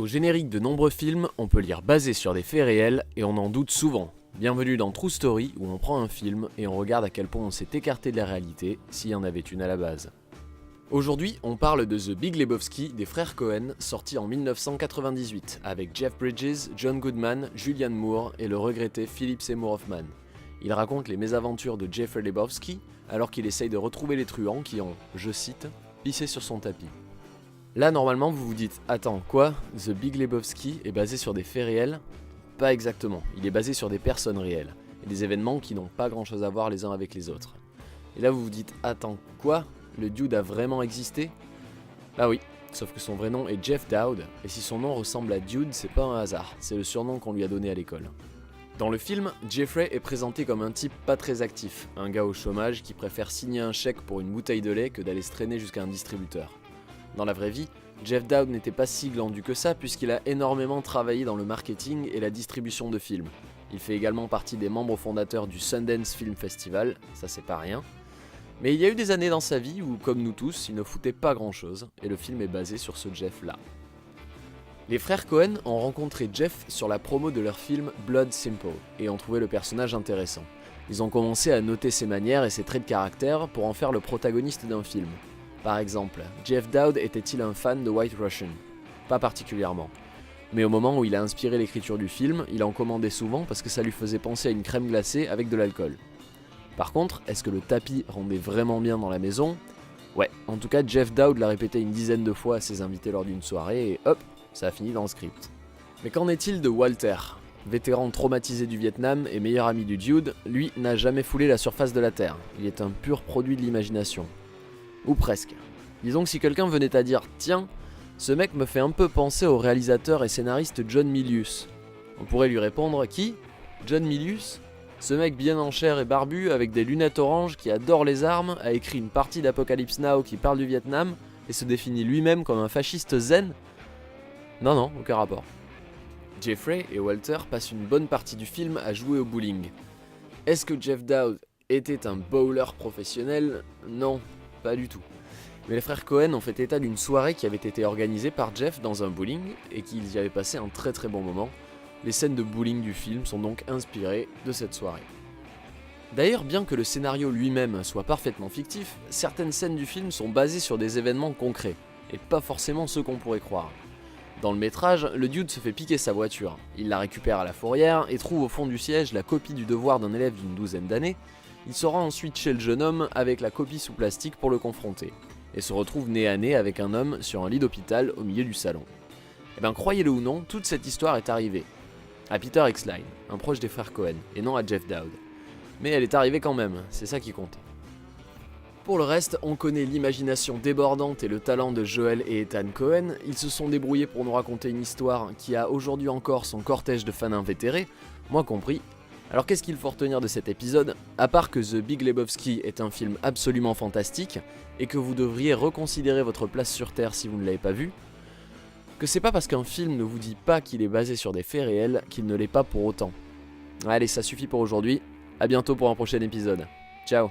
Au générique de nombreux films, on peut lire basé sur des faits réels et on en doute souvent. Bienvenue dans True Story où on prend un film et on regarde à quel point on s'est écarté de la réalité s'il y en avait une à la base. Aujourd'hui, on parle de The Big Lebowski des frères Coen, sorti en 1998 avec Jeff Bridges, John Goodman, Julianne Moore et le regretté Philip Seymour Hoffman. Il raconte les mésaventures de Jeffrey Lebowski alors qu'il essaye de retrouver les truands qui ont, je cite, pissé sur son tapis. Là, normalement, vous vous dites, attends, quoi ? The Big Lebowski est basé sur des faits réels ? Pas exactement, il est basé sur des personnes réelles, et des événements qui n'ont pas grand chose à voir les uns avec les autres. Et là, vous vous dites, attends, quoi ? Le dude a vraiment existé ? Bah oui, sauf que son vrai nom est Jeff Dowd, et si son nom ressemble à Dude, c'est pas un hasard, c'est le surnom qu'on lui a donné à l'école. Dans le film, Jeffrey est présenté comme un type pas très actif, un gars au chômage qui préfère signer un chèque pour une bouteille de lait que d'aller se traîner jusqu'à un distributeur. Dans la vraie vie, Jeff Dowd n'était pas si glandu que ça puisqu'il a énormément travaillé dans le marketing et la distribution de films. Il fait également partie des membres fondateurs du Sundance Film Festival, ça c'est pas rien. Mais il y a eu des années dans sa vie où, comme nous tous, il ne foutait pas grand chose, et le film est basé sur ce Jeff-là. Les frères Coen ont rencontré Jeff sur la promo de leur film Blood Simple, et ont trouvé le personnage intéressant. Ils ont commencé à noter ses manières et ses traits de caractère pour en faire le protagoniste d'un film. Par exemple, Jeff Dowd était-il un fan de White Russian ? Pas particulièrement. Mais au moment où il a inspiré l'écriture du film, il en commandait souvent parce que ça lui faisait penser à une crème glacée avec de l'alcool. Par contre, est-ce que le tapis rendait vraiment bien dans la maison ? Ouais, en tout cas Jeff Dowd l'a répété une dizaine de fois à ses invités lors d'une soirée et hop, ça a fini dans le script. Mais qu'en est-il de Walter ? Vétéran traumatisé du Vietnam et meilleur ami du Dude, lui n'a jamais foulé la surface de la Terre. Il est un pur produit de l'imagination. Ou presque. Disons que si quelqu'un venait à dire « Tiens, ce mec me fait un peu penser au réalisateur et scénariste John Milius », on pourrait lui répondre « Qui ? John Milius ? Ce mec bien en chair et barbu avec des lunettes oranges qui adore les armes a écrit une partie d'Apocalypse Now qui parle du Vietnam et se définit lui-même comme un fasciste zen ?» Non, aucun rapport. Jeffrey et Walter passent une bonne partie du film à jouer au bowling. Est-ce que Jeff Dowd était un bowler professionnel ? Non. Pas du tout. Mais les frères Coen ont fait état d'une soirée qui avait été organisée par Jeff dans un bowling et qu'ils y avaient passé un très très bon moment. Les scènes de bowling du film sont donc inspirées de cette soirée. D'ailleurs, bien que le scénario lui-même soit parfaitement fictif, certaines scènes du film sont basées sur des événements concrets, et pas forcément ceux qu'on pourrait croire. Dans le métrage, le dude se fait piquer sa voiture. Il la récupère à la fourrière et trouve au fond du siège la copie du devoir d'un élève d'une douzaine d'années. Il se rend ensuite chez le jeune homme avec la copie sous plastique pour le confronter, et se retrouve nez à nez avec un homme sur un lit d'hôpital au milieu du salon. Et ben croyez-le ou non, toute cette histoire est arrivée. À Peter Exline, un proche des frères Coen, et non à Jeff Dowd. Mais elle est arrivée quand même, c'est ça qui compte. Pour le reste, on connaît l'imagination débordante et le talent de Joel et Ethan Coen. Ils se sont débrouillés pour nous raconter une histoire qui a aujourd'hui encore son cortège de fans invétérés, moi compris. Alors qu'est-ce qu'il faut retenir de cet épisode ? À part que The Big Lebowski est un film absolument fantastique, et que vous devriez reconsidérer votre place sur Terre si vous ne l'avez pas vu, que c'est pas parce qu'un film ne vous dit pas qu'il est basé sur des faits réels qu'il ne l'est pas pour autant. Allez, ça suffit pour aujourd'hui, à bientôt pour un prochain épisode. Ciao.